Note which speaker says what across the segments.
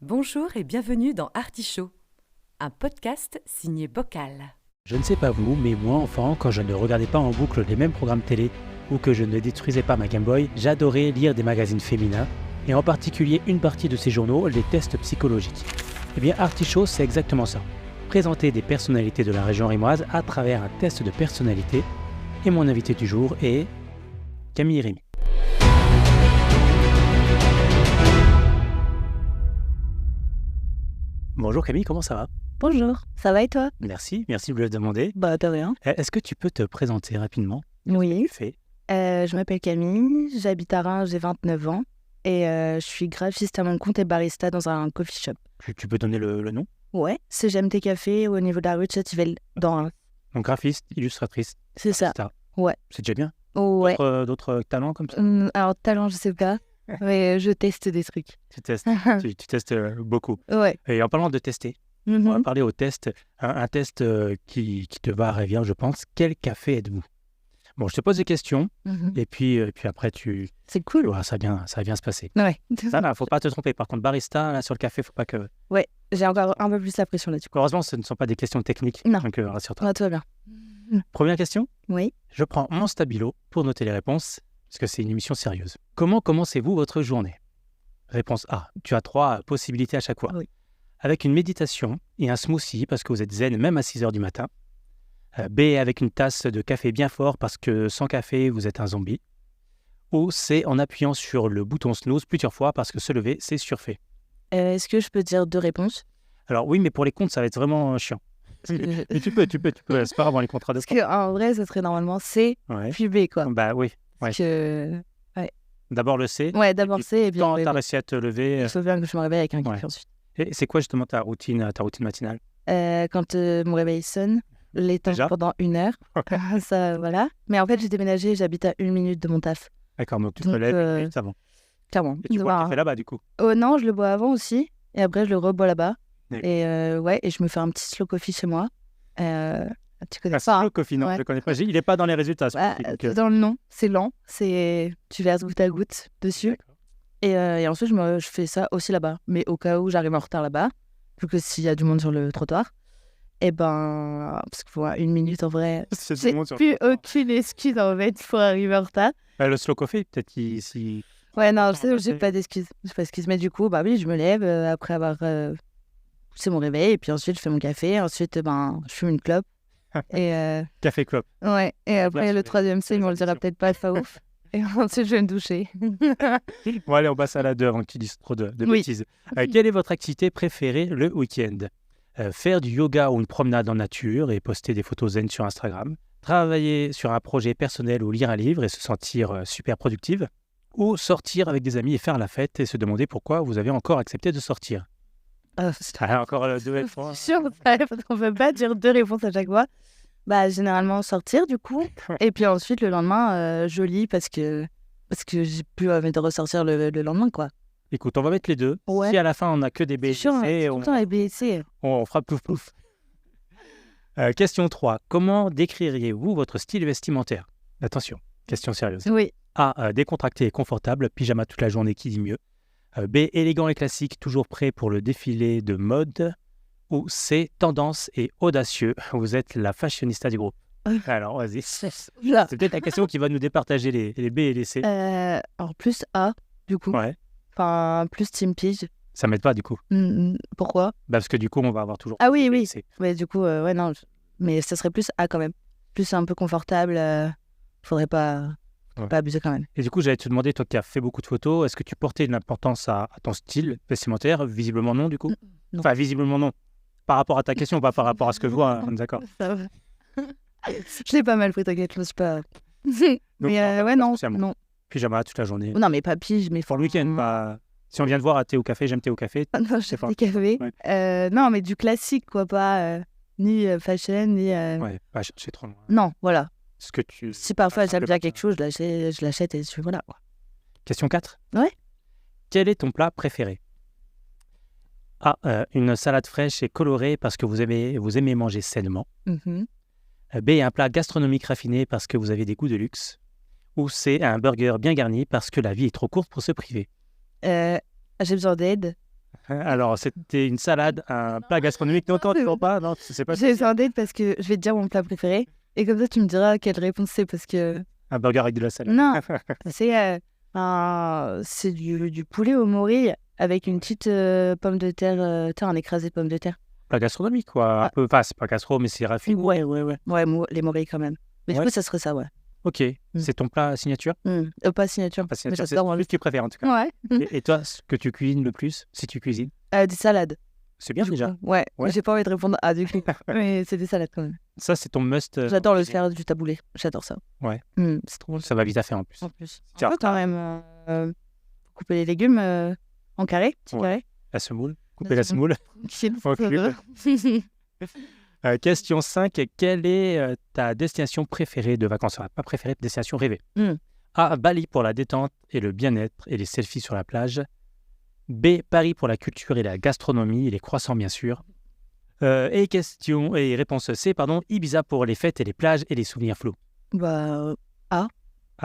Speaker 1: Bonjour et bienvenue dans Artichaut, un podcast signé Bocal.
Speaker 2: Je ne sais pas vous, mais moi, enfant, quand je ne regardais pas en boucle les mêmes programmes télé ou que je ne détruisais pas ma Game Boy, j'adorais lire des magazines féminins, et en particulier une partie de ces journaux, les tests psychologiques. Eh bien, Artichaut, c'est exactement ça. Présenter des personnalités de la région rimoise à travers un test de personnalité. Et mon invité du jour est Camille Rémy. Bonjour Camille, comment ça va?
Speaker 3: Bonjour, ça va et toi?
Speaker 2: Merci de me le demander.
Speaker 3: Bah, de rien.
Speaker 2: Est-ce que tu peux te présenter rapidement?
Speaker 3: Oui.
Speaker 2: Tu fais?
Speaker 3: Je m'appelle Camille, j'habite à Reims, j'ai 29 ans et je suis graphiste à mon compte et barista dans un coffee shop.
Speaker 2: Tu peux donner le nom?
Speaker 3: Ouais, c'est GMT Café au niveau de la rue de Châteauvel dans Reims.
Speaker 2: Donc graphiste, illustratrice,
Speaker 3: C'est ça.
Speaker 2: barista.
Speaker 3: Ouais.
Speaker 2: C'est déjà bien.
Speaker 3: Ouais.
Speaker 2: D'autres talents comme ça?
Speaker 3: Alors, talent, je sais pas, mais je teste des trucs.
Speaker 2: Tu testes, tu testes beaucoup.
Speaker 3: Ouais.
Speaker 2: Et en parlant de tester, on va parler au test, un test qui te va à bien, je pense. Quel café êtes-vous? Bon, je te pose des questions et puis après tu
Speaker 3: C'est cool.
Speaker 2: vois, ça va bien se passer.
Speaker 3: Ouais.
Speaker 2: Ça, là, faut pas te tromper. Par contre, barista, là, sur le café, faut pas que...
Speaker 3: Ouais, j'ai encore un peu plus la pression là-dessus.
Speaker 2: Heureusement, ce ne sont pas des questions techniques.
Speaker 3: Non.
Speaker 2: Donc, rassure-toi.
Speaker 3: Ah, tout va bien.
Speaker 2: Première question.
Speaker 3: Oui.
Speaker 2: Je prends mon stabilo pour noter les réponses, parce que c'est une émission sérieuse. Comment commencez-vous votre journée? Réponse A. Tu as 3 possibilités à chaque fois.
Speaker 3: Oui.
Speaker 2: Avec une méditation et un smoothie, parce que vous êtes zen même à 6h du matin. B. Avec une tasse de café bien fort, parce que sans café, vous êtes un zombie. Ou C. En appuyant sur le bouton snooze plusieurs fois, parce que se lever, c'est surfait.
Speaker 3: Est-ce que je peux dire 2 réponses?
Speaker 2: Alors oui, mais pour les comptes, ça va être vraiment chiant. Mais tu peux. C'est pas avant les contrats de
Speaker 3: Parce qu'en vrai, ça serait normalement C
Speaker 2: Ouais.
Speaker 3: puis B, quoi.
Speaker 2: Bah oui. Ouais.
Speaker 3: Parce que...
Speaker 2: D'abord le C.
Speaker 3: Ouais, d'abord C et puis
Speaker 2: Quand
Speaker 3: B.
Speaker 2: tu as réussi à te lever...
Speaker 3: Il faut bien que je me réveille avec un café
Speaker 2: Ouais.
Speaker 3: ensuite.
Speaker 2: Et c'est quoi justement ta routine matinale?
Speaker 3: Quand mon réveil sonne, l'éteins
Speaker 2: Déjà
Speaker 3: pendant 1 heure. Ça, voilà. Mais en fait, j'ai déménagé, j'habite à 1 minute de mon taf.
Speaker 2: D'accord, donc tu te
Speaker 3: Donc,
Speaker 2: lèves une minute avant.
Speaker 3: Clairement.
Speaker 2: Et tu bois le café là-bas du coup?
Speaker 3: Oh non, je le bois avant aussi. Et après, je le rebois là-bas.
Speaker 2: D'accord.
Speaker 3: Et ouais, et je me fais un petit slow coffee chez moi. Tu connais
Speaker 2: Ah,
Speaker 3: pas,
Speaker 2: slow coffee, non,
Speaker 3: Ouais.
Speaker 2: je le connais pas. Il n'est pas dans les résultats. ce
Speaker 3: Bah,
Speaker 2: coffee, donc,
Speaker 3: dans le nom, c'est lent. Tu verses goutte à goutte dessus.
Speaker 2: d'accord.
Speaker 3: Et ensuite, je fais ça aussi là-bas. Mais au cas où j'arrive en retard là-bas, vu que s'il y a du monde sur le trottoir, et ben, parce qu'il faut 1 minute en vrai,
Speaker 2: C'est du
Speaker 3: j'ai
Speaker 2: monde sur-
Speaker 3: plus aucune excuse en fait pour arriver en retard.
Speaker 2: Le slow coffee, peut-être qu'il... Si...
Speaker 3: Ouais, non, je
Speaker 2: Comment
Speaker 3: sais, j'ai
Speaker 2: passer
Speaker 3: pas d'excuses. J'ai pas d'excuses. Mais du coup, bah oui, je me lève après avoir poussé mon réveil. Et puis ensuite, je fais mon café. Ensuite, ben, je fume une clope. Et
Speaker 2: Café clope.
Speaker 3: ouais. Et après,
Speaker 2: je
Speaker 3: le
Speaker 2: vais-
Speaker 3: 3e C,
Speaker 2: je
Speaker 3: mais on
Speaker 2: vais
Speaker 3: le dira
Speaker 2: sûr.
Speaker 3: peut-être pas, c'est pas ouf. Et ensuite, je vais me doucher.
Speaker 2: Bon, allez, on passe à la 2 avant que tu dises trop de
Speaker 3: Oui.
Speaker 2: bêtises. Quelle est votre activité préférée le week-end? Faire du yoga ou une promenade en nature et poster des photos zen sur Instagram. Travailler sur un projet personnel ou lire un livre et se sentir super productive. Ou sortir avec des amis et faire la fête et se demander pourquoi vous avez encore accepté de sortir. Encore 2 réponses.
Speaker 3: Je suis sûre qu'on peut pas dire 2 réponses à chaque fois. Bah, généralement, sortir du coup. Et puis ensuite, le lendemain, je lis parce que j'ai plus envie de ressortir le lendemain, quoi.
Speaker 2: Écoute, on va mettre les 2.
Speaker 3: Ouais.
Speaker 2: Si à la fin on n'a que des B
Speaker 3: C'est
Speaker 2: et
Speaker 3: sûr,
Speaker 2: des C,
Speaker 3: c'est tout le temps les B et C.
Speaker 2: on fera plouf plouf. Question 3. Comment décririez-vous votre style vestimentaire? Attention, question sérieuse.
Speaker 3: Oui.
Speaker 2: A. Décontracté et confortable, pyjama toute la journée, qui dit mieux. B. Élégant et classique, toujours prêt pour le défilé de mode. Ou C. Tendance et audacieux, vous êtes la fashionista du groupe. Alors, vas-y.
Speaker 3: Là.
Speaker 2: C'est peut-être la question qui va nous départager les B et les C.
Speaker 3: Alors, plus A, du coup.
Speaker 2: Ouais,
Speaker 3: Enfin, plus Team Pige.
Speaker 2: ça m'aide pas du coup.
Speaker 3: Pourquoi?
Speaker 2: Parce que du coup, on va avoir toujours
Speaker 3: Ah oui,
Speaker 2: B et
Speaker 3: oui.
Speaker 2: C.
Speaker 3: Mais du coup, ouais, non. Mais ça serait plus A quand même. Plus un peu confortable. Faudrait pas abuser quand même.
Speaker 2: Et du coup, j'allais te demander, toi qui as fait beaucoup de photos, est-ce que tu portais une importance à ton style vestimentaire? Visiblement non, du coup.
Speaker 3: Non.
Speaker 2: Enfin, visiblement non. Par rapport à ta question, pas par rapport à ce que je vois, hein, on est d'accord.
Speaker 3: Ça va. Je l'ai pas mal pris, t'inquiète, je sais pas.
Speaker 2: Donc,
Speaker 3: Mais ouais, non.
Speaker 2: spécialement.
Speaker 3: Non.
Speaker 2: Pyjama toute la journée.
Speaker 3: Non, mais pas Pige, mais
Speaker 2: Pour le week-end, pas... Si on vient te voir à thé au café, j'aime thé au café.
Speaker 3: Ah non, j'ai
Speaker 2: pas-
Speaker 3: des cafés.
Speaker 2: Ouais.
Speaker 3: Non, mais du classique, quoi, pas ni fashion, ni.
Speaker 2: Ouais, pas chercher trop loin.
Speaker 3: Non, voilà.
Speaker 2: Ce que tu...
Speaker 3: Si parfois
Speaker 2: Ah,
Speaker 3: j'aime
Speaker 2: comme
Speaker 3: bien
Speaker 2: ça.
Speaker 3: quelque chose, je l'achète et voilà. Quoi.
Speaker 2: Question 4.
Speaker 3: Ouais.
Speaker 2: Quel est ton plat préféré? A. Une salade fraîche et colorée parce que vous aimez manger sainement.
Speaker 3: Mhm.
Speaker 2: B. Un plat gastronomique raffiné parce que vous avez des goûts de luxe. Ou C. Un burger bien garni parce que la vie est trop courte pour se priver.
Speaker 3: J'ai besoin d'aide.
Speaker 2: Alors, c'était une salade, un plat gastronomique. Non, tu ne pas. Non, c'est pas
Speaker 3: J'ai un date parce que je vais te dire mon plat préféré. Et comme ça, tu me diras quelle réponse c'est parce que...
Speaker 2: un burger avec de la salade.
Speaker 3: Non, c'est du poulet au morille avec une petite pomme de terre, un écrasé de pommes de terre.
Speaker 2: Plat gastronomique, quoi. Un peu, enfin, c'est pas gastro, mais c'est raffiné.
Speaker 3: Ouais, les morilles quand même. Mais du
Speaker 2: Ouais.
Speaker 3: coup, ça serait ça, ouais.
Speaker 2: Ok, c'est ton plat signature?
Speaker 3: Pas signature.
Speaker 2: Pas
Speaker 3: Mais
Speaker 2: signature, c'est
Speaker 3: j'adore,
Speaker 2: celui que tu préfères en tout cas.
Speaker 3: Ouais.
Speaker 2: Et toi, ce que tu cuisines le plus, si tu cuisines,
Speaker 3: Des salades.
Speaker 2: c'est bien
Speaker 3: Du
Speaker 2: déjà.
Speaker 3: coup. Ouais.
Speaker 2: Ouais.
Speaker 3: J'ai pas envie de répondre à du coup. Mais c'est des salades quand même.
Speaker 2: Ça, c'est ton must.
Speaker 3: J'adore le
Speaker 2: cuisine.
Speaker 3: faire du taboulé. J'adore ça.
Speaker 2: Ouais.
Speaker 3: C'est trop bon.
Speaker 2: Ça va vite à faire en plus.
Speaker 3: En plus.
Speaker 2: Tiens.
Speaker 3: On peut quand même couper les légumes en carré, petit
Speaker 2: Ouais.
Speaker 3: carré.
Speaker 2: La semoule. Couper la semoule.
Speaker 3: Tranquille.
Speaker 2: Ok. Question 5. Quelle est ta destination préférée de vacances? Enfin, pas préférée, destination rêvée. A. Bali pour la détente et le bien-être et les selfies sur la plage. B. Paris pour la culture et la gastronomie et les croissants, bien sûr. Et réponse C, Ibiza pour les fêtes et les plages et les souvenirs flous.
Speaker 3: Bah,
Speaker 2: A.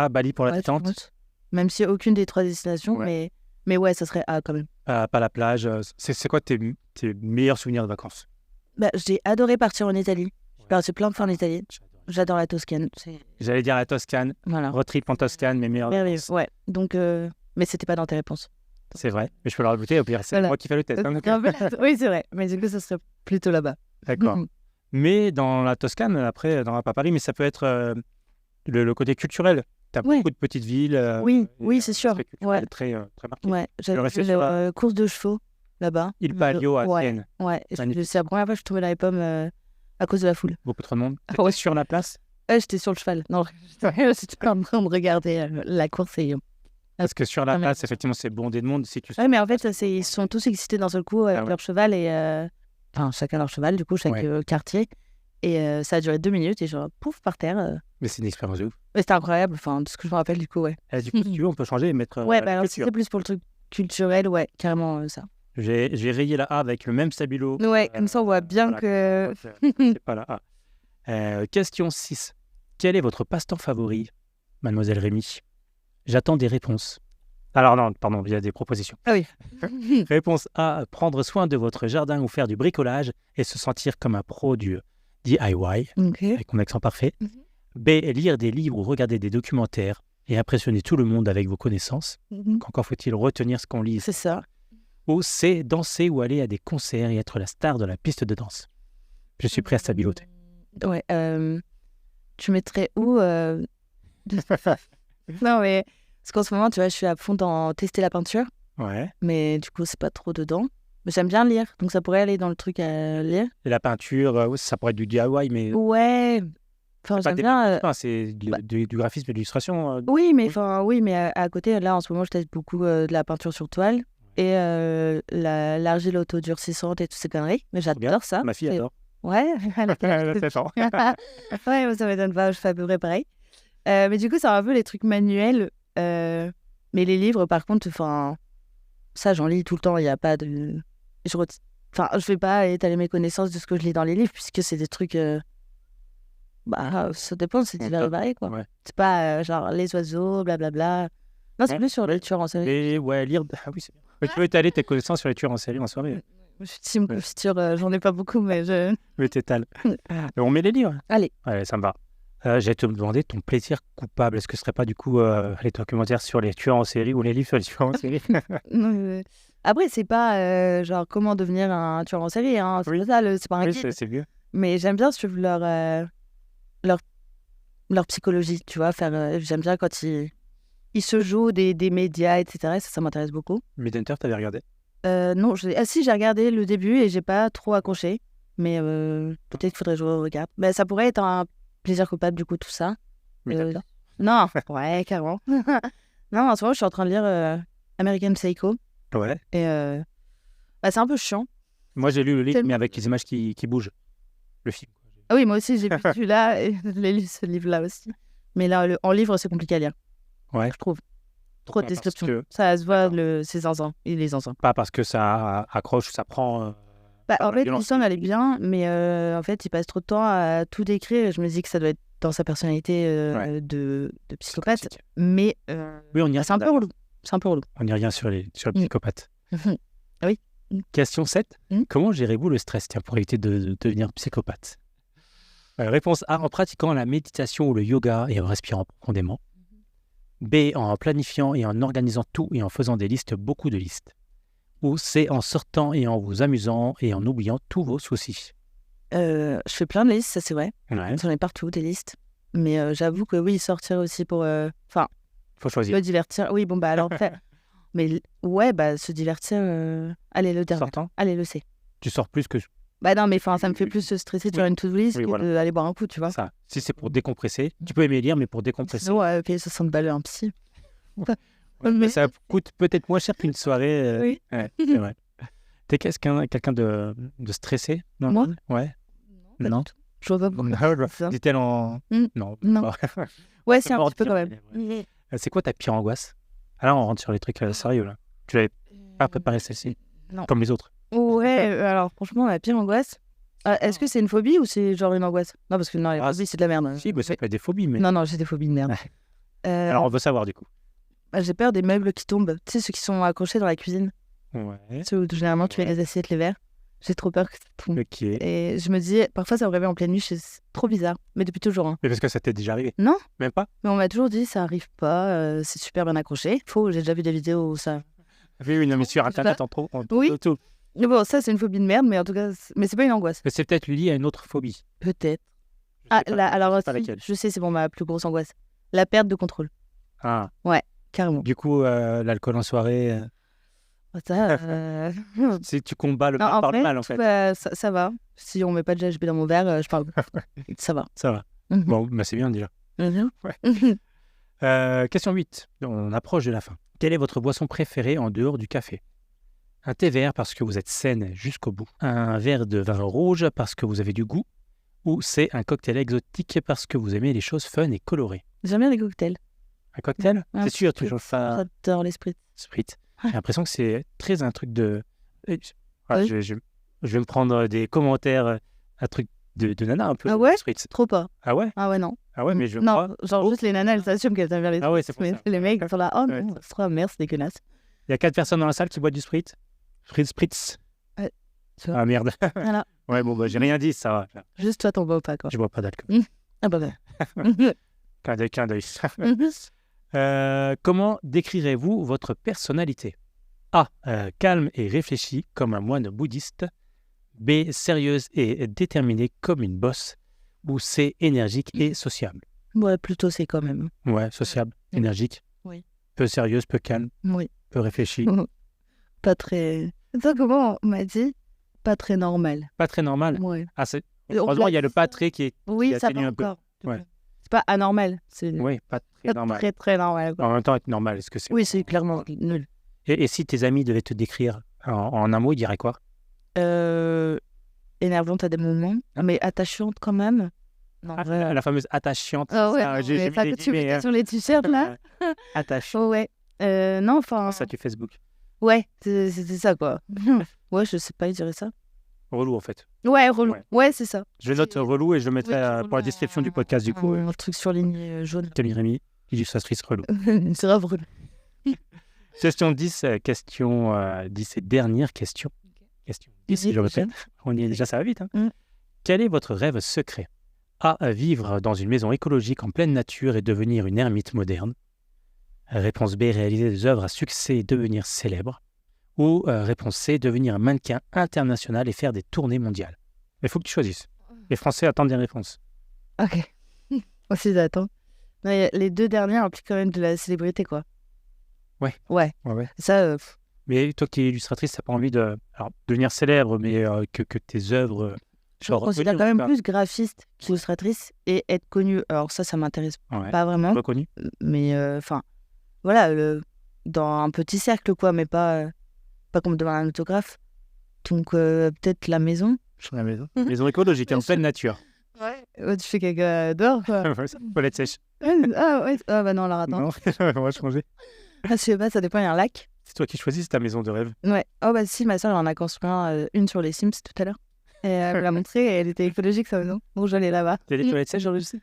Speaker 2: Bali pour la
Speaker 3: ouais, je
Speaker 2: détente.
Speaker 3: pense. Même si aucune des trois destinations,
Speaker 2: Ouais.
Speaker 3: mais ouais, ça serait A quand même.
Speaker 2: Pas la plage. C'est quoi tes meilleurs souvenirs de vacances?
Speaker 3: Bah, j'ai adoré partir en Italie. J'ai parti plein de fois en Italie. J'adore la Toscane.
Speaker 2: J'allais dire la Toscane.
Speaker 3: Voilà.
Speaker 2: Road trip en Toscane, mes meilleurs
Speaker 3: Merveilleux.
Speaker 2: vacances.
Speaker 3: Ouais. Donc, mais c'était pas dans tes réponses.
Speaker 2: C'est vrai. Mais je peux le rajouter. Au pire, c'est
Speaker 3: Voilà.
Speaker 2: moi qui fais le test. Hein, donc.
Speaker 3: Oui, c'est vrai. Mais du coup, ça serait plutôt là-bas.
Speaker 2: D'accord. Mais dans la Toscane, après, pas Paris, mais ça peut être le côté culturel. Tu as
Speaker 3: Ouais.
Speaker 2: beaucoup de petites villes.
Speaker 3: Oui, c'est sûr.
Speaker 2: Très culturel,
Speaker 3: Ouais.
Speaker 2: très marqué.
Speaker 3: Ouais. J'avais
Speaker 2: resté
Speaker 3: fait
Speaker 2: sur
Speaker 3: la course de chevaux là-bas.
Speaker 2: Il Palio à
Speaker 3: Ouais.
Speaker 2: Sienne.
Speaker 3: Ouais. Et
Speaker 2: Magnifique.
Speaker 3: c'est la première fois que je tombais dans les pommes à cause de la foule.
Speaker 2: Beaucoup trop de monde.
Speaker 3: Ouais.
Speaker 2: Sur la place.
Speaker 3: J'étais sur le cheval. Non, j'étais en train de regarder la course et...
Speaker 2: Parce que sur la
Speaker 3: Ah, mais-
Speaker 2: place, effectivement, c'est bondé de monde. Si tu
Speaker 3: Ouais, mais en fait, ils sont tous excités d'un seul coup avec
Speaker 2: Ah ouais.
Speaker 3: leur cheval et... Enfin, chacun leur cheval, du coup, chaque quartier. Et ça a duré 2 minutes et genre, pouf, par terre.
Speaker 2: Mais c'est une expérience de ouf.
Speaker 3: Mais c'était incroyable, enfin, de ce que je me rappelle, du coup, ouais.
Speaker 2: Et du coup, si tu veux, on peut changer et mettre
Speaker 3: Ouais,
Speaker 2: la
Speaker 3: bah alors, si
Speaker 2: culture.
Speaker 3: c'est plus pour le truc culturel, ouais, carrément ça.
Speaker 2: J'ai rayé la A avec le même stabilo.
Speaker 3: Ouais, comme ça, on voit bien que...
Speaker 2: C'est pas la A. Question 6. Quel est votre passe-temps favori, mademoiselle Rémi? J'attends des réponses. Alors non, pardon, il y a des propositions.
Speaker 3: Ah oui.
Speaker 2: Réponse A, prendre soin de votre jardin ou faire du bricolage et se sentir comme un pro du DIY,
Speaker 3: Ok.
Speaker 2: avec mon accent parfait.
Speaker 3: Mhm.
Speaker 2: B, lire des livres ou regarder des documentaires et impressionner tout le monde avec vos connaissances. Qu'encore faut-il retenir ce qu'on lit.
Speaker 3: C'est ça.
Speaker 2: Ou C, danser ou aller à des concerts et être la star de la piste de danse. Je suis prêt à stabiloter.
Speaker 3: Ouais, tu mettrais où Non, mais... Parce qu'en ce moment, tu vois, je suis à fond dans tester la peinture,
Speaker 2: Ouais.
Speaker 3: mais du coup, c'est pas trop dedans. Mais j'aime bien lire, donc ça pourrait aller dans le truc à lire.
Speaker 2: Et la peinture, ouais, ça pourrait être du DIY, mais
Speaker 3: Ouais. Enfin,
Speaker 2: pas
Speaker 3: j'aime
Speaker 2: des
Speaker 3: bien...
Speaker 2: c'est
Speaker 3: bah-
Speaker 2: du graphisme et de l'illustration.
Speaker 3: Oui, mais à côté, là, en ce moment, je teste beaucoup de la peinture sur toile et l'argile autodurcissante et toutes ces conneries. Mais
Speaker 2: bien.
Speaker 3: j'adore ça.
Speaker 2: Ma fille
Speaker 3: C'est-
Speaker 2: adore.
Speaker 3: Ouais,
Speaker 2: Elle a 7 ans.
Speaker 3: ouais, moi, ça m'étonne pas, je fais à peu près pareil. Mais du coup, c'est un peu les trucs manuels. Mais les livres, par contre, enfin, ça, j'en lis tout le temps. Il n'y a pas de. Enfin, je vais pas étaler mes connaissances de ce que je lis dans les livres, puisque c'est des trucs. Bah, ça dépend, c'est divers et varié, quoi.
Speaker 2: Ouais.
Speaker 3: C'est pas genre les oiseaux, blablabla. Non, c'est
Speaker 2: Ouais.
Speaker 3: plus sur les tueurs en série.
Speaker 2: Et ouais, lire. Ah oui, c'est bien. Mais tu peux étaler tes connaissances sur les tueurs en série en soirée.
Speaker 3: Je suis team
Speaker 2: Ouais.
Speaker 3: confiture, j'en ai pas beaucoup, mais je.
Speaker 2: Mais t'étales. On met les livres.
Speaker 3: Allez.
Speaker 2: Ouais, ça me va. J'ai te demandé ton plaisir coupable. Est-ce que ce serait pas du coup les documentaires sur les tueurs en série ou les livres sur les tueurs en série?
Speaker 3: Après, c'est pas genre comment devenir un tueur en série, hein. C'est
Speaker 2: Oui.
Speaker 3: pas ça, c'est pas un
Speaker 2: Oui,
Speaker 3: guide.
Speaker 2: c'est mieux.
Speaker 3: Mais j'aime bien suivre leur psychologie, tu vois. J'aime bien quand ils se jouent des médias, etc. Ça m'intéresse beaucoup.
Speaker 2: Mindhunter, t'avais regardé?
Speaker 3: Non, si, j'ai regardé le début et j'ai pas trop accroché. Mais peut-être qu'il faudrait que je regarde. Mais ça pourrait être un plaisir coupable, du coup, tout ça.
Speaker 2: Mindhunter.
Speaker 3: Non, ouais, carrément. Non, en ce moment, je suis en train de lire American Psycho.
Speaker 2: Ouais.
Speaker 3: Et c'est un peu chiant.
Speaker 2: Moi, j'ai lu le livre,
Speaker 3: Tellement-
Speaker 2: mais avec les images qui bougent. Le film.
Speaker 3: Ah oui, moi aussi, j'ai vu celui-là et j'ai lu ce livre-là aussi. Mais là, en livre, c'est compliqué à lire,
Speaker 2: Ouais.
Speaker 3: je trouve. Trop de
Speaker 2: Parce
Speaker 3: descriptions.
Speaker 2: que-
Speaker 3: Ça se voit, c'est zinzin. Il est zinzin.
Speaker 2: Pas parce que ça accroche, ça prend.
Speaker 3: Bah,
Speaker 2: Ah,
Speaker 3: en
Speaker 2: la
Speaker 3: fait,
Speaker 2: violence,
Speaker 3: l'histoire, elle est bien, mais en fait, il passe trop de temps à tout décrire. Et je me dis que ça doit être dans sa personnalité
Speaker 2: Ouais.
Speaker 3: de psychopathe.
Speaker 2: psychotique.
Speaker 3: Mais
Speaker 2: Oui, on y
Speaker 3: c'est un peu
Speaker 2: revient.
Speaker 3: relou. C'est un peu relou.
Speaker 2: On y revient sur le
Speaker 3: Mm.
Speaker 2: psychopathe. Question 7. Comment gérez-vous le stress pour éviter de devenir psychopathe? Réponse A, en pratiquant la méditation ou le yoga et en respirant profondément. B, en planifiant et en organisant tout et en faisant des listes, beaucoup de listes. Ou C, en sortant et en vous amusant et en oubliant tous vos soucis.
Speaker 3: Je fais plein de listes, ça c'est vrai.
Speaker 2: Ouais.
Speaker 3: J'en ai partout, des listes. Mais j'avoue que oui, sortir aussi pour... Enfin,
Speaker 2: Faut choisir.
Speaker 3: me divertir. Oui, bon, bah alors... Mais ouais, bah se divertir... Allez, le dernier.
Speaker 2: Sortant,
Speaker 3: Allez, le C.
Speaker 2: tu sors plus que
Speaker 3: Bah non, mais enfin, ça me fait plus se stresser sur une to-do list
Speaker 2: Oui,
Speaker 3: que
Speaker 2: voilà.
Speaker 3: d'aller boire un coup, tu vois.
Speaker 2: ça. Si c'est pour décompresser, tu peux aimer lire, mais pour décompresser.
Speaker 3: Sinon, payer 60 balles à un psy.
Speaker 2: Ouais,
Speaker 3: mais-
Speaker 2: ça coûte peut-être moins cher qu'une soirée.
Speaker 3: Oui.
Speaker 2: Ouais, c'est vrai. T'es quelqu'un de stressé? Non.
Speaker 3: Moi?
Speaker 2: Ouais.
Speaker 3: Pas
Speaker 2: Non.
Speaker 3: du tout. Je vois pas pourquoi. Ça.
Speaker 2: Dit-elle en...
Speaker 3: Mm.
Speaker 2: Non.
Speaker 3: Non.
Speaker 2: pas.
Speaker 3: Ouais, c'est un
Speaker 2: Pas
Speaker 3: petit peu
Speaker 2: en
Speaker 3: quand
Speaker 2: dire,
Speaker 3: même.
Speaker 2: mais c'est quoi ta pire angoisse? Ah là, on rentre sur les trucs sérieux, là. Tu l'avais pas préparé celle-ci?
Speaker 3: Non.
Speaker 2: Comme les autres?
Speaker 3: Ouais, alors franchement, la pire angoisse... est-ce que c'est une phobie ou c'est genre une angoisse? Non, parce que non, les
Speaker 2: Ah,
Speaker 3: phobies, c'est de la merde.
Speaker 2: Si, bah, ça peut être des phobies, mais...
Speaker 3: Non, j'ai des phobies de merde.
Speaker 2: Alors, on veut savoir, du coup.
Speaker 3: J'ai peur des meubles qui tombent. Tu sais, ceux qui sont accrochés dans la cuisine.
Speaker 2: Ouais.
Speaker 3: Ceux où généralement tu mets
Speaker 2: Ouais.
Speaker 3: les assiettes, les verres. J'ai trop peur que ça tombe.
Speaker 2: Ok.
Speaker 3: Et je me dis, parfois ça me réveille en pleine nuit, c'est trop bizarre. Mais depuis toujours. Hein.
Speaker 2: Mais parce que ça t'est déjà arrivé?
Speaker 3: Non.
Speaker 2: Même pas?
Speaker 3: Mais on m'a toujours dit, ça arrive pas, c'est super bien accroché. Faux, j'ai déjà vu des vidéos où ça.
Speaker 2: Oui, non, mais sur Internet,
Speaker 3: pas.
Speaker 2: en trop.
Speaker 3: Oui.
Speaker 2: Tout.
Speaker 3: Mais bon, ça c'est une phobie de merde, mais en tout cas, mais c'est pas une angoisse.
Speaker 2: Mais c'est peut-être lié à une autre phobie.
Speaker 3: Peut-être.
Speaker 2: Je sais
Speaker 3: Ah,
Speaker 2: pas,
Speaker 3: là,
Speaker 2: je
Speaker 3: alors
Speaker 2: sais pas
Speaker 3: aussi,
Speaker 2: laquelle.
Speaker 3: je sais, c'est bon, ma plus grosse angoisse. La perte de contrôle,
Speaker 2: Ah.
Speaker 3: carrément.
Speaker 2: Du coup, l'alcool en soirée,
Speaker 3: Ça,
Speaker 2: si tu combats le
Speaker 3: non,
Speaker 2: mal
Speaker 3: en
Speaker 2: par
Speaker 3: vrai,
Speaker 2: le mal, en fait.
Speaker 3: bah, ça va. Si on met pas de GHB dans mon verre, je parle. Ça va.
Speaker 2: Ça va.
Speaker 3: Mhm.
Speaker 2: Bon, bah, c'est bien déjà.
Speaker 3: Mhm.
Speaker 2: Question 8. On approche de la fin. Quelle est votre boisson préférée en dehors du café? Un thé vert parce que vous êtes saine jusqu'au bout. Un verre de vin rouge parce que vous avez du goût. Ou c'est un cocktail exotique parce que vous aimez les choses fun et colorées.
Speaker 3: J'aime bien les cocktails.
Speaker 2: Un cocktail?
Speaker 3: Un
Speaker 2: C'est sûr,
Speaker 3: petit
Speaker 2: toujours
Speaker 3: truc.
Speaker 2: ça.
Speaker 3: J'adore l'esprit.
Speaker 2: Spritz. J'ai l'impression que c'est très un truc de... Voilà,
Speaker 3: Oui.
Speaker 2: je vais me prendre des commentaires, un truc de nana un peu.
Speaker 3: Ah ouais?
Speaker 2: Spritz.
Speaker 3: Trop pas.
Speaker 2: Ah ouais?
Speaker 3: Ah ouais, non.
Speaker 2: Ah ouais, mais je
Speaker 3: Non,
Speaker 2: crois...
Speaker 3: genre
Speaker 2: Oh.
Speaker 3: juste les nanas, elles s'assument qu'elles aiment bien les
Speaker 2: Ah ouais, c'est pour
Speaker 3: mais
Speaker 2: ça.
Speaker 3: les mecs, ils sont là, oh
Speaker 2: Ouais.
Speaker 3: non, c'est trop merde, c'est dégueulasse.
Speaker 2: Il y a 4 personnes dans la salle qui boivent du Spritz. Spritz.
Speaker 3: Ça.
Speaker 2: Ah merde.
Speaker 3: Voilà.
Speaker 2: Ouais, bon, bah, j'ai rien dit, ça va.
Speaker 3: Juste toi, t'en bois pas, quoi.
Speaker 2: Je bois pas d'alcool.
Speaker 3: Ah bah ouais.
Speaker 2: Clin d'œil. Comment décrirez-vous votre personnalité? A. Calme et réfléchie comme un moine bouddhiste. B. Sérieuse et déterminée comme une bosse. Ou C. Énergique et sociable.
Speaker 3: Ouais, plutôt c'est quand même.
Speaker 2: Ouais, sociable, énergique.
Speaker 3: Oui.
Speaker 2: Peu sérieuse, peu calme,
Speaker 3: Oui.
Speaker 2: peu réfléchie.
Speaker 3: Pas très... Attends, comment on m'a dit? Pas très normal.
Speaker 2: Pas très normal.
Speaker 3: Ouais.
Speaker 2: Ah, c'est...
Speaker 3: Et on
Speaker 2: Heureusement, il y a le
Speaker 3: place
Speaker 2: pas
Speaker 3: ça-
Speaker 2: très qui est...
Speaker 3: Oui,
Speaker 2: qui
Speaker 3: ça
Speaker 2: atténue
Speaker 3: va
Speaker 2: un peu.
Speaker 3: encore.
Speaker 2: Ouais.
Speaker 3: C'est pas anormal, c'est
Speaker 2: Oui, pas très
Speaker 3: pas
Speaker 2: normal.
Speaker 3: très très normal. Quoi.
Speaker 2: En même temps, être normal, est-ce que c'est...
Speaker 3: Oui, c'est clairement nul.
Speaker 2: Et si tes amis devaient te décrire en un mot, ils diraient quoi?
Speaker 3: Énervante à des moments, mais attachante quand même. Non,
Speaker 2: Ah,
Speaker 3: vrai.
Speaker 2: la fameuse attachante.
Speaker 3: Ah ouais,
Speaker 2: Ça,
Speaker 3: non,
Speaker 2: j'ai
Speaker 3: mais
Speaker 2: mis
Speaker 3: ça
Speaker 2: des
Speaker 3: que tu
Speaker 2: guillemets,
Speaker 3: mets
Speaker 2: hein.
Speaker 3: sur les t-shirts là.
Speaker 2: Attachante.
Speaker 3: Oh ouais. Non, enfin.
Speaker 2: Ça, tu Facebook.
Speaker 3: Ouais, c'était ça quoi. Ouais, je sais pas, il dirait ça.
Speaker 2: Relou, en fait.
Speaker 3: Ouais, relou.
Speaker 2: Ouais.
Speaker 3: Ouais, c'est ça.
Speaker 2: Je note relou et je le mettrai pour la description du podcast, du coup.
Speaker 3: Un truc surligné jaune.
Speaker 2: Tony Rémy, illustratrice relou.
Speaker 3: C'est grave relou.
Speaker 2: Question 10, question 10 et dernière question. Question 10, je répète. On y est déjà, ça va vite. Hein.
Speaker 3: Mm.
Speaker 2: Quel est votre rêve secret? A. Vivre dans une maison écologique en pleine nature et devenir une ermite moderne. Réponse B. Réaliser des œuvres à succès et devenir célèbre. Ou réponse C. Devenir un mannequin international et faire des tournées mondiales. Il faut que tu choisisses. Les Français attendent des réponses.
Speaker 3: Ok. Aussi, j'attends. Les deux derniers impliquent quand même de la célébrité, quoi.
Speaker 2: Ouais.
Speaker 3: Ouais.
Speaker 2: Ouais.
Speaker 3: Ça,
Speaker 2: Mais toi qui es illustratrice, t'as pas envie de devenir célèbre, mais que tes œuvres
Speaker 3: je
Speaker 2: soient
Speaker 3: me considère
Speaker 2: reconnues,
Speaker 3: quand
Speaker 2: en
Speaker 3: même
Speaker 2: tout cas.
Speaker 3: plus graphiste qu'illustratrice et être connue. Alors ça m'intéresse
Speaker 2: Ouais.
Speaker 3: pas vraiment.
Speaker 2: Reconnues.
Speaker 3: Mais enfin, voilà, dans un petit cercle, quoi, mais pas comme devant un autographe. Donc peut-être la maison.
Speaker 2: La maison. Maison écologique, en pleine nature.
Speaker 3: Ouais. Tu fais caca dehors, quoi.
Speaker 2: Toilette sèche.
Speaker 3: Ah ouais. Ah bah non, alors attends.
Speaker 2: Non, on va changer.
Speaker 3: Ah, je sais pas, ça dépend, il y a un lac.
Speaker 2: C'est toi qui choisis ta maison de rêve.
Speaker 3: Ouais. Oh bah si, ma soeur, elle en a construit une sur les Sims tout à l'heure. Et elle me l'a montré et elle était écologique, sa maison. Bon, j'allais là-bas.
Speaker 2: T'as des toilettes sèches dans le lycée?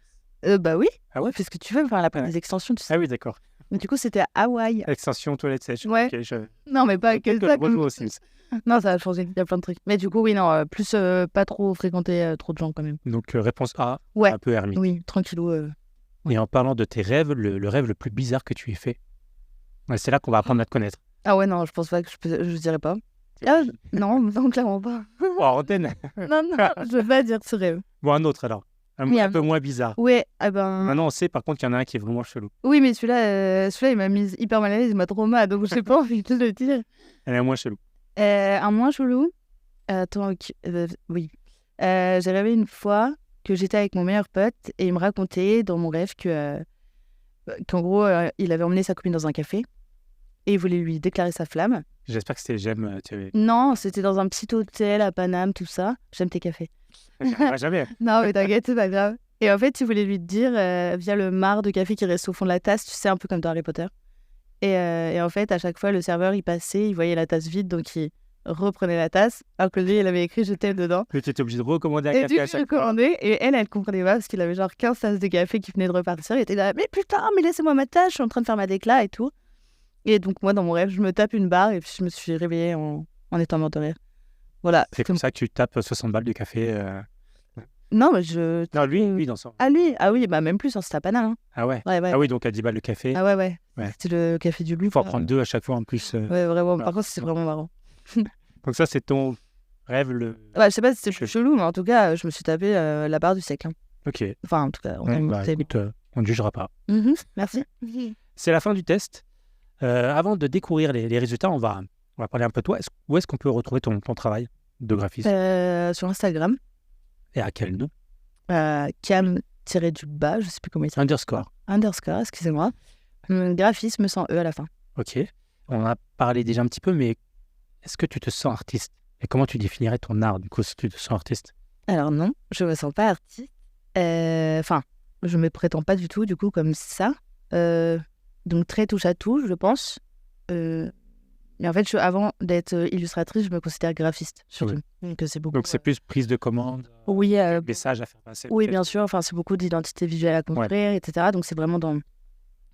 Speaker 3: Bah oui.
Speaker 2: Ah ouais?
Speaker 3: Fais ce que tu veux, enfin, elle a pris
Speaker 2: Ouais.
Speaker 3: des extensions, tu sais.
Speaker 2: Ah oui, d'accord.
Speaker 3: Du coup, c'était à Hawaï.
Speaker 2: Extension toilette sèche.
Speaker 3: Ouais.
Speaker 2: Ok,
Speaker 3: Non, mais pas que
Speaker 2: peut-être que
Speaker 3: ça.
Speaker 2: je rejoue aux Sims.
Speaker 3: Non, ça a changé. Il y a plein de trucs. Mais du coup, oui, non, plus pas trop fréquenter trop de gens quand même.
Speaker 2: Donc, réponse A,
Speaker 3: Ouais.
Speaker 2: un peu ermite.
Speaker 3: Oui, tranquillou.
Speaker 2: Et en parlant de tes rêves, le rêve le plus bizarre que tu aies fait. Ouais, c'est là qu'on va apprendre à te connaître.
Speaker 3: Ah ouais, non, je pense pas que je dirais pas. Ah, non, clairement pas.
Speaker 2: Oh, antenne.
Speaker 3: Non, je veux pas dire ce rêve.
Speaker 2: Bon, un autre alors. Un peu moins bizarre.
Speaker 3: Ouais, ah ben...
Speaker 2: Maintenant, on sait par contre qu'il y en a un qui est vraiment chelou.
Speaker 3: Oui, mais celui-là, il m'a mise hyper mal à l'aise, il m'a trauma, donc j'ai pas envie de le dire.
Speaker 2: Elle est moins chelou.
Speaker 3: Un moins chelou. Attends, oui. J'ai rêvé une fois que j'étais avec mon meilleur pote et il me racontait dans mon rêve qu'en gros, il avait emmené sa copine dans un café et il voulait lui déclarer sa flamme.
Speaker 2: J'espère que c'était j'aime.
Speaker 3: Non, c'était dans un petit hôtel à Paname, tout ça. J'aime tes cafés.
Speaker 2: Jamais.
Speaker 3: Non, mais t'inquiète, c'est pas grave. Et en fait, il voulait lui dire via le marc de café qui reste au fond de la tasse, tu sais, un peu comme dans Harry Potter. Et en fait, à chaque fois, le serveur, il passait, il voyait la tasse vide, donc il reprenait la tasse, alors que lui, il avait écrit « je t'aime » dedans.
Speaker 2: Mais tu étais obligé de recommander un
Speaker 3: Et
Speaker 2: café
Speaker 3: du
Speaker 2: à
Speaker 3: coup, je
Speaker 2: chaque fois.
Speaker 3: commandais, et elle comprenait pas, parce qu'il avait genre 15 tasses de café qui venaient de repartir. Il était là « mais putain, mais laissez-moi ma tasse, je suis en train de faire ma décla et tout ». Et donc, moi, dans mon rêve, je me tape une barre, et puis je me suis réveillée en étant morte de rire. Voilà.
Speaker 2: C'est comme ça que tu tapes 60 balles du café.
Speaker 3: Non, mais je...
Speaker 2: Non, lui, dans son.
Speaker 3: Ah, lui? Ah oui, bah même plus, hein, c'était à Paname. Hein.
Speaker 2: Ah ouais.
Speaker 3: Ouais.
Speaker 2: Ah oui, donc à 10 balles le café.
Speaker 3: Ah ouais.
Speaker 2: Ouais.
Speaker 3: C'était le café du loup.
Speaker 2: Il faut en prendre 2 à chaque fois en plus.
Speaker 3: Ouais, vraiment.
Speaker 2: voilà.
Speaker 3: Par contre, c'était vraiment marrant.
Speaker 2: Donc ça, c'est ton rêve.
Speaker 3: Ouais, je sais pas si c'était chelou, mais en tout cas, je me suis tapé la barre du siècle. Hein.
Speaker 2: Ok.
Speaker 3: Enfin, en tout cas,
Speaker 2: Écoute, on ne jugera pas.
Speaker 3: Merci.
Speaker 2: C'est la fin du test. Avant de découvrir les résultats, on va parler un peu de toi. Où est-ce qu'on peut retrouver ton travail de graphiste
Speaker 3: Sur Instagram,
Speaker 2: et à quel nom?
Speaker 3: cam-du-bas, je sais plus comment il s'appelle. Underscore, excusez-moi. Graphisme sans E à la fin.
Speaker 2: Ok. On a parlé déjà un petit peu, mais est-ce que tu te sens artiste? Et comment tu définirais ton art, du coup, si tu te sens artiste?
Speaker 3: Alors non, je me sens pas artiste. Enfin, je me prétends pas du tout, du coup, comme ça. Donc très touche à tout, je pense. Mais en fait, avant d'être illustratrice, je me considère graphiste, surtout.
Speaker 2: Oui.
Speaker 3: Donc c'est beaucoup.
Speaker 2: Donc c'est plus prise de commande,
Speaker 3: oui,
Speaker 2: message à faire passer.
Speaker 3: Oui, bien sûr. Enfin, c'est beaucoup d'identité visuelle à construire, etc. Donc c'est vraiment dans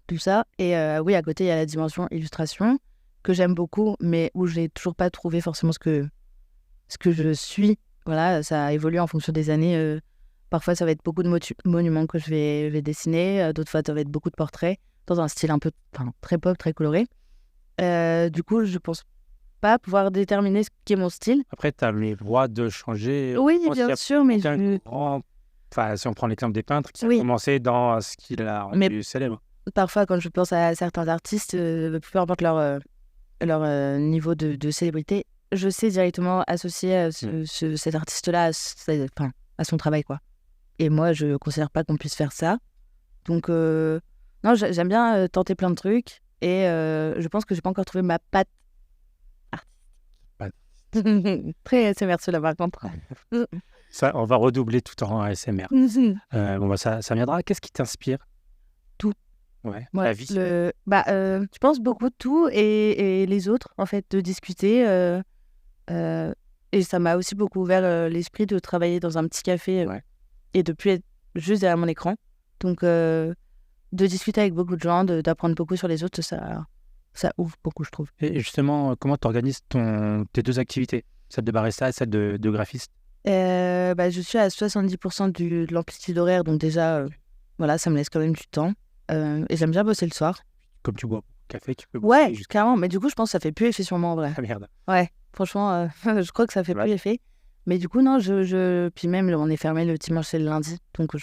Speaker 3: tout ça. Et oui, à côté, il y a la dimension illustration que j'aime beaucoup, mais où je n'ai toujours pas trouvé forcément ce que je suis. Voilà, ça évolue en fonction des années. Parfois, ça va être beaucoup de monuments que je vais dessiner. D'autres fois, ça va être beaucoup de portraits dans un style un peu très pop, très coloré. Du coup, je pense pas pouvoir déterminer ce qu'est mon style.
Speaker 2: Après, tu as le droit de changer.
Speaker 3: Oui, bien sûr, mais
Speaker 2: Enfin, si on prend l'exemple des peintres qui ont commencé dans ce qu'il a rendu célèbre.
Speaker 3: Parfois, quand je pense à certains artistes, peu importe leur niveau de célébrité, je sais directement associer cet artiste-là à son travail, quoi. Et moi, je considère pas qu'on puisse faire ça. Donc, non, j'aime bien tenter plein de trucs. Et je pense que j'ai pas encore trouvé ma patte artistique. Très ASMR cela par contre.
Speaker 2: Ça, on va redoubler tout en ASMR. Bon, bah, ça viendra. Qu'est-ce qui t'inspire?
Speaker 3: Tout.
Speaker 2: Ouais. La vie.
Speaker 3: Je pense beaucoup de tout et les autres, en fait, de discuter. Et ça m'a aussi beaucoup ouvert l'esprit de travailler dans un petit café et de plus être juste derrière mon écran. Donc, de discuter avec beaucoup de gens, d'apprendre beaucoup sur les autres, ça ouvre beaucoup, je trouve.
Speaker 2: Et justement, comment tu organises tes deux activités, celle de barista et celle de graphiste?
Speaker 3: Je suis à 70% de l'amplitude horaire, donc déjà, voilà, ça me laisse quand même du temps. Et j'aime bien bosser le soir.
Speaker 2: Comme tu bois café, tu peux bosser.
Speaker 3: Ouais, carrément, mais du coup, je pense que ça fait plus effet sur moi en vrai.
Speaker 2: Ah merde.
Speaker 3: Ouais, franchement, je crois que ça fait plus effet. Mais du coup, non, puis même, on est fermé le dimanche et le lundi, donc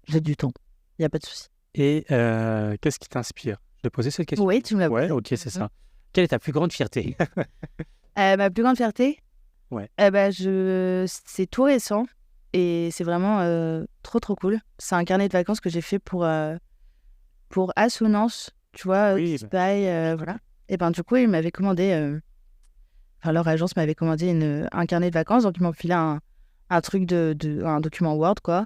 Speaker 3: j'ai du temps. Il n'y a pas de souci.
Speaker 2: Et qu'est-ce qui t'inspire? Je vais poser cette question.
Speaker 3: Oui, tu me l'as posé.
Speaker 2: Ouais, ok, c'est ça. Quelle est ta plus grande fierté?
Speaker 3: Ma plus grande fierté?
Speaker 2: Ouais.
Speaker 3: C'est tout récent et c'est vraiment trop cool. C'est un carnet de vacances que j'ai fait pour Assonance, tu vois, voilà. Et du coup, ils m'avaient commandé, leur agence m'avait commandé un carnet de vacances, donc ils m'ont filé un truc un document Word, quoi.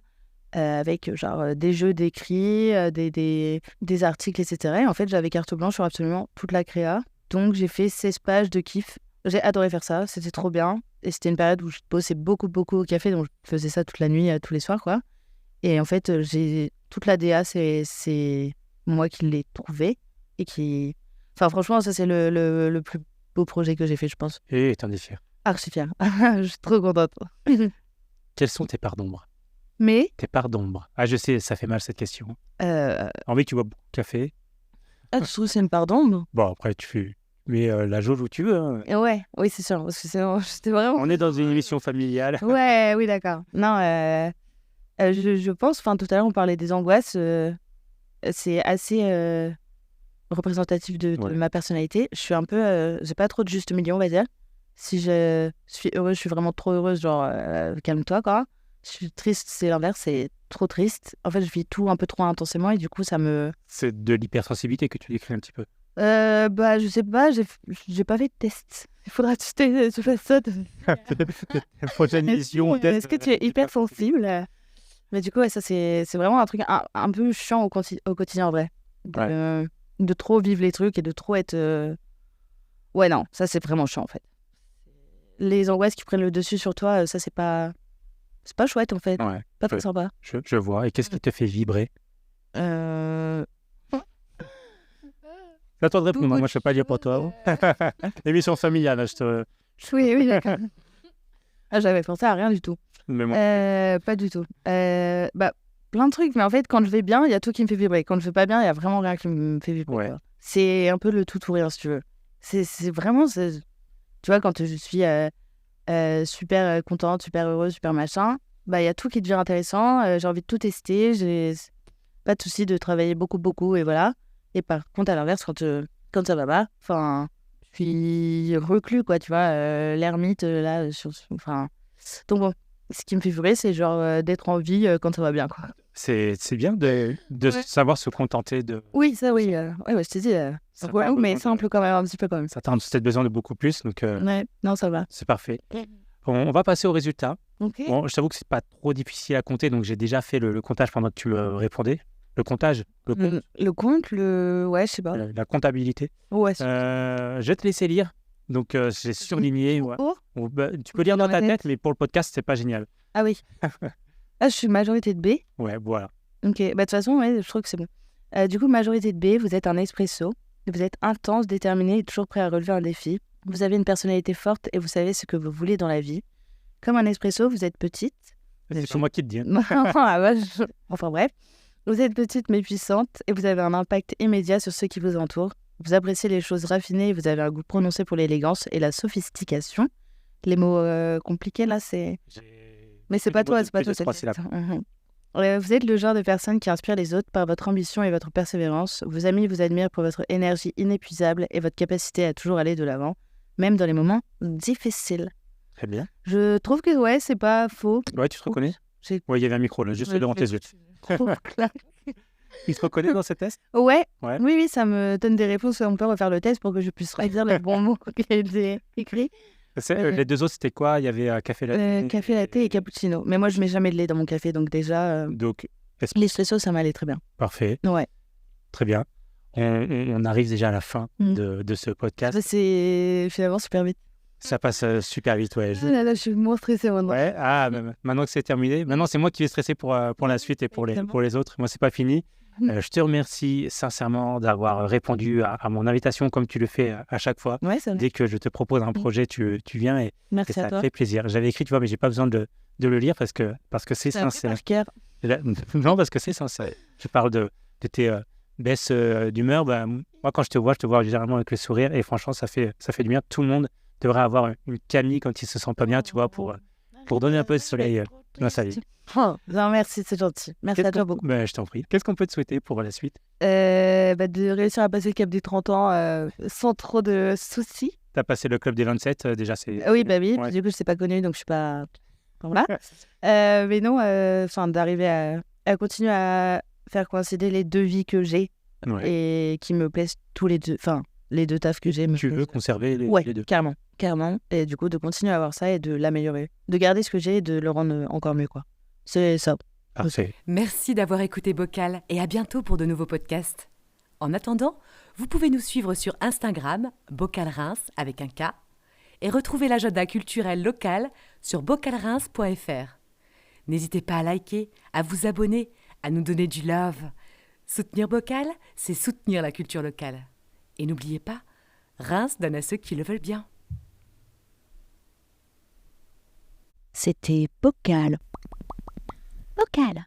Speaker 3: Avec genre des jeux d'écrits, des articles, etc. Et en fait, j'avais carte blanche sur absolument toute la créa. Donc, j'ai fait 16 pages de kiff. J'ai adoré faire ça, c'était trop bien. Et c'était une période où je bossais beaucoup au café, donc je faisais ça toute la nuit, tous les soirs, quoi. Et en fait, toute la DA, c'est moi qui l'ai trouvée. et qui... Enfin, franchement, ça, c'est le plus beau projet que j'ai fait, je pense.
Speaker 2: Et t'en es fier.
Speaker 3: Archi fière. Je suis trop contente.
Speaker 2: Quelles sont tes parts d'ombre?
Speaker 3: Mais,
Speaker 2: Tes parts d'ombre. Ah, je sais, ça fait mal cette question.
Speaker 3: euh,
Speaker 2: Envie que tu bois beaucoup de café.
Speaker 3: je trouve que c'est une part d'ombre.
Speaker 2: Bon, après, tu mets la jauge où tu veux. Hein.
Speaker 3: Ouais, oui, c'est sûr. Parce que c'était vraiment...
Speaker 2: On est dans une émission familiale.
Speaker 3: Ouais, oui, d'accord. Non, je pense, enfin, tout à l'heure, on parlait des angoisses. C'est assez représentatif de
Speaker 2: Ouais.
Speaker 3: ma personnalité. Je suis un peu... j'ai pas trop de juste milieu, on va dire. Si je suis heureuse, je suis vraiment trop heureuse, genre, calme-toi, quoi. Je suis triste, c'est l'inverse, c'est trop triste. En fait, je vis tout un peu trop intensément et du coup, ça me...
Speaker 2: C'est de l'hypersensibilité que tu décris un petit peu.
Speaker 3: Bah, je sais pas, j'ai pas fait de test. Il faudra que tu fasses ça.
Speaker 2: La prochaine émission,
Speaker 3: Est-ce que tu es hypersensible? Mais du coup, ouais, ça, c'est vraiment un truc un peu chiant au quotidien, en vrai. De trop vivre les trucs et de trop être... Ouais, non, ça, c'est vraiment chiant, en fait. Les angoisses qui prennent le dessus sur toi, ça, c'est pas chouette, en fait.
Speaker 2: Ouais,
Speaker 3: Pas très sympa.
Speaker 2: je vois. Et qu'est-ce qui te fait vibrer?
Speaker 3: Euh...
Speaker 2: C'est à toi de répondre, moi je ne peux pas dire pour toi. Émission familiale, je te...
Speaker 3: Oui, d'accord. Ah, j'avais pensé à rien du tout.
Speaker 2: Mais moi,
Speaker 3: Pas du tout. Bah, plein de trucs, mais en fait, quand je vais bien, il y a tout qui me fait vibrer. Quand je vais pas bien, il y a vraiment rien qui me fait vibrer.
Speaker 2: Ouais.
Speaker 3: Quoi. C'est un peu le tout ou rien, si tu veux. C'est vraiment... Tu vois, quand je suis super contente, super heureuse, super machin, bah, il y a tout qui devient intéressant. J'ai envie de tout tester. J'ai pas de souci de travailler beaucoup, et voilà. Et par contre, à l'inverse, quand ça va pas, enfin, je suis reclus, quoi, tu vois, l'ermite, là, enfin... Donc bon, ce qui me fait vibrer, c'est genre d'être en vie quand ça va bien, quoi.
Speaker 2: c'est bien de savoir se contenter de...
Speaker 3: Oui, ça, oui. Ouais, je t'ai dit,
Speaker 2: Ça
Speaker 3: ouais,
Speaker 2: t'a
Speaker 3: mais
Speaker 2: besoin
Speaker 3: simple quand même, un petit peu quand même.
Speaker 2: Ça t'a peut-être besoin de beaucoup plus, donc
Speaker 3: Ouais, non, ça va.
Speaker 2: c'est parfait. On va passer aux résultats.
Speaker 3: Ok.
Speaker 2: Bon, je t'avoue que c'est pas trop difficile à compter, donc j'ai déjà fait le comptage pendant que tu me répondais. Le comptage,
Speaker 3: Le compte, ouais, je sais pas.
Speaker 2: la comptabilité.
Speaker 3: Ouais.
Speaker 2: Je vais te laisser lire. Donc, j'ai surligné. Ouais.
Speaker 3: Oh.
Speaker 2: Tu peux lire dans
Speaker 3: Dans
Speaker 2: ta
Speaker 3: ma
Speaker 2: tête,
Speaker 3: tête.
Speaker 2: mais pour le podcast, c'est pas génial.
Speaker 3: Ah oui. Ah, je suis majorité de B.
Speaker 2: Ouais, voilà.
Speaker 3: Ok, bah de toute façon, ouais, je trouve que c'est bon. Du coup, majorité de B, vous êtes un espresso. Vous êtes intense, déterminé et toujours prêt à relever un défi. Vous avez une personnalité forte et vous savez ce que vous voulez dans la vie. Comme un espresso, vous êtes petite.
Speaker 2: C'est moi qui te dis. Hein.
Speaker 3: Ah ouais, enfin bref. Vous êtes petite mais puissante et vous avez un impact immédiat sur ceux qui vous entourent. Vous appréciez les choses raffinées et vous avez un goût prononcé pour l'élégance et la sophistication. Les mots compliqués, là, c'est... Mais c'est pas toi, c'est pas toi. Vous êtes le genre de personne qui inspire les autres par votre ambition et votre persévérance. Vos amis vous admirent pour votre énergie inépuisable et votre capacité à toujours aller de l'avant, même dans les moments difficiles.
Speaker 2: Très bien.
Speaker 3: Je trouve que, ouais, c'est pas faux.
Speaker 2: Ouais, tu te reconnais?
Speaker 3: J'ai-
Speaker 2: Ouais, il y avait un micro là, juste devant tes yeux. Il te reconnaît dans ce test?
Speaker 3: Ouais.
Speaker 2: Ouais.
Speaker 3: Oui, ça me donne des réponses. On peut refaire le test pour que je puisse redire les bons mots qui ont été écrits.
Speaker 2: Les deux autres, c'était quoi? Il y avait café latte.
Speaker 3: Café latte et cappuccino. Mais moi, je mets jamais de lait dans mon café, donc déjà,
Speaker 2: Donc,
Speaker 3: l'espresso, ça m'allait très bien.
Speaker 2: parfait.
Speaker 3: Ouais.
Speaker 2: Très bien. On arrive déjà à la fin de ce podcast.
Speaker 3: Ça, c'est finalement super vite.
Speaker 2: Ça passe super vite, ouais.
Speaker 3: Ah là là, je suis moins stressée maintenant.
Speaker 2: Ouais, maintenant que c'est terminé, maintenant c'est moi qui vais stresser pour la suite et pour les autres. Moi, c'est pas fini. Je te remercie sincèrement d'avoir répondu à mon invitation comme tu le fais à chaque fois.
Speaker 3: Ouais, c'est vrai.
Speaker 2: Dès que je te propose un projet, tu viens et
Speaker 3: Merci
Speaker 2: ça
Speaker 3: à toi.
Speaker 2: fait plaisir. J'avais écrit, tu vois, mais j'ai pas besoin de le lire parce que c'est
Speaker 3: Ça me fait
Speaker 2: sincère.
Speaker 3: par cœur.
Speaker 2: Non, parce que c'est sincère. Je parle de tes baisses d'humeur. Bah, moi, quand je te vois généralement avec le sourire et franchement, ça fait du bien. Tout le monde devrait avoir une Camille quand il se sent pas bien, tu vois, pour donner un peu de soleil dans sa vie.
Speaker 3: Oh, non, merci, c'est gentil. Merci à toi beaucoup.
Speaker 2: Je t'en prie. Qu'est-ce qu'on peut te souhaiter pour la suite?
Speaker 3: De réussir à passer le cap des 30 ans sans trop de soucis.
Speaker 2: Tu as passé le club des 27, déjà c'est...
Speaker 3: Oui, bah oui.
Speaker 2: Ouais.
Speaker 3: Du coup, je ne suis pas connue, donc je suis pas... Voilà. Mais non, d'arriver à continuer à faire coïncider les deux vies que j'ai et qui me plaisent tous les deux. Enfin, les deux tafs que j'ai me
Speaker 2: Tu
Speaker 3: plaisent.
Speaker 2: veux conserver les deux?
Speaker 3: Carrément. Et du coup, de continuer à avoir ça et de l'améliorer. De garder ce que j'ai et de le rendre encore mieux, quoi. C'est ça.
Speaker 2: Parfait.
Speaker 1: Merci d'avoir écouté Bocal et à bientôt pour de nouveaux podcasts. En attendant, vous pouvez nous suivre sur Instagram, Bocal Reims avec un K, et retrouver l'agenda culturel local sur bocalreims.fr. N'hésitez pas à liker, à vous abonner, à nous donner du love. Soutenir Bocal, c'est soutenir la culture locale. Et n'oubliez pas, Reims donne à ceux qui le veulent bien.
Speaker 4: C'était Bocal. Bocal.